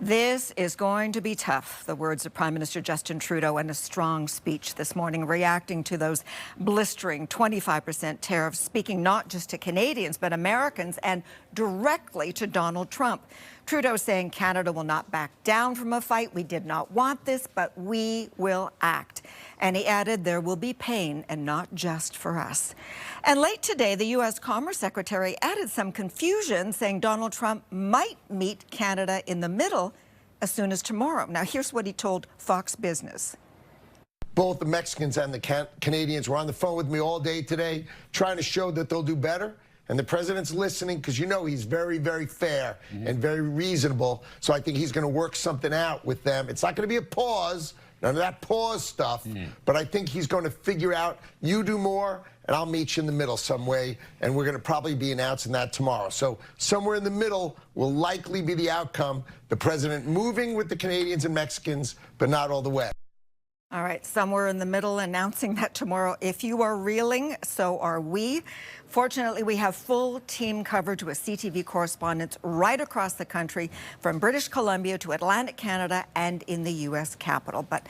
This is going to be tough, the words of Prime Minister Justin Trudeau in a strong speech this morning, reacting to those blistering 25% tariffs, speaking not just to Canadians, but Americans, and directly to Donald Trump. Trudeau saying Canada will not back down from a fight. We did not want this, but we will act. And he added there will be pain, and not just for us. And late today, the U.S. Commerce Secretary added some confusion, saying Donald Trump might meet Canada in the middle as soon as tomorrow. Now, here's what he told Fox Business. Both the Mexicans and the Canadians were on the phone with me all day today, trying to show that they'll do better. And the president's listening because, you know, he's very, very fair and very reasonable. So I think he's going to work something out with them. It's not going to be a pause, none of that pause stuff. But I think he's going to figure out, you do more, and I'll meet you in the middle some way. And we're going to probably be announcing that tomorrow. So somewhere in the middle will likely be the outcome. The president moving with the Canadians and Mexicans, but not all the way. All right, somewhere in the middle, announcing that tomorrow. If you are reeling, so are we. Fortunately, we have full team coverage with CTV correspondents right across the country, from British Columbia to Atlantic Canada and in the U.S. Capitol. But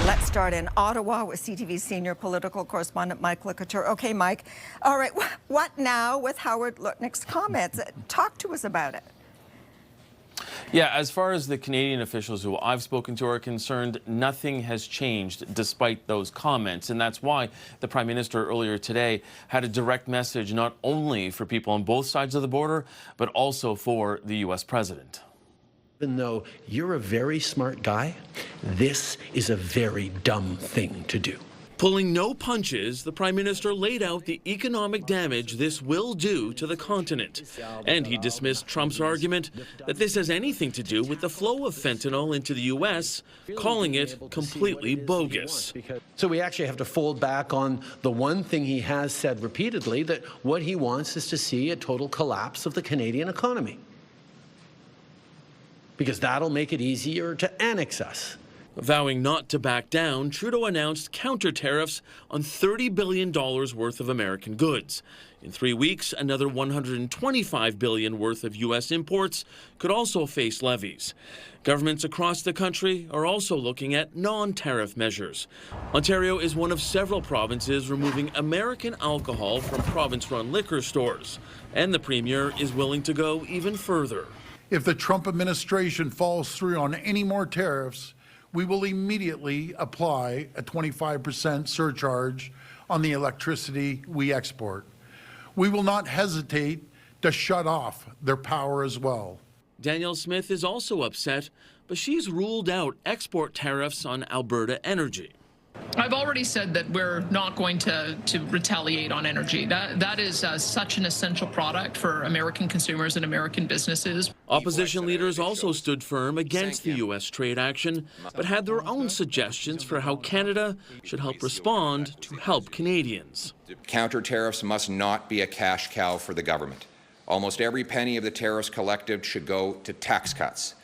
let's start in Ottawa with CTV senior political correspondent Mike Couteur. Okay, Mike. All right, what now with Howard Lutnick's comments? Talk to us about it. Yeah, as far as the Canadian officials who I've spoken to are concerned, nothing has changed despite those comments. And that's why the Prime Minister earlier today had a direct message not only for people on both sides of the border, but also for the U.S. President. Even though you're a very smart guy, this is a very dumb thing to do. Pulling no punches, the Prime Minister laid out the economic damage this will do to the continent. And he dismissed Trump's argument that this has anything to do with the flow of fentanyl into the U.S., calling it completely bogus. So we actually have to fold back on the one thing he has said repeatedly, that what he wants is to see a total collapse of the Canadian economy, because that'll make it easier to annex us. Vowing not to back down, Trudeau announced counter tariffs on $30 billion worth of American goods. In 3 weeks, another $125 billion worth of U.S. imports could also face levies. Governments across the country are also looking at non-tariff measures. Ontario is one of several provinces removing American alcohol from province-run liquor stores. And the Premier is willing to go even further. If the Trump administration falls through on any more tariffs, we will immediately apply a 25% surcharge on the electricity we export. We will not hesitate to shut off their power as well. Danielle Smith is also upset, but she's ruled out export tariffs on Alberta energy. I've already said that we're not going to retaliate on energy. That is such an essential product for American consumers and American businesses. Opposition leaders also stood firm against the U.S. trade action, but had their own suggestions for how Canada should help respond to help Canadians. Counter tariffs must not be a cash cow for the government. Almost every penny of the tariffs collected should go to tax cuts,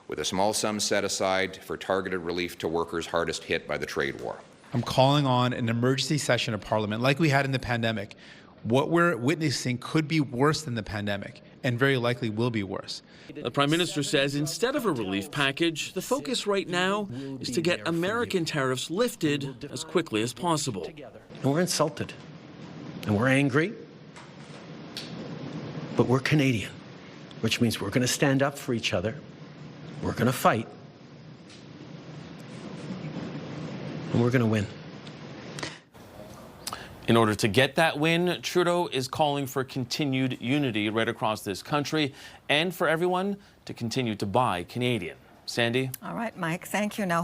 with a small sum set aside for targeted relief to workers hardest hit by the trade war. I'm calling on an emergency session of Parliament like we had in the pandemic. What we're witnessing could be worse than the pandemic, and very likely will be worse. The Prime Minister says instead of a relief package, the focus right now is to get American tariffs lifted as quickly as possible. And we're insulted, and we're angry, but we're Canadian, which means we're going to stand up for each other. We're going to fight, and we're going to win. In order to get that win, Trudeau is calling for continued unity right across this country and for everyone to continue to buy Canadian. Sandy? All right, Mike, thank you. Now,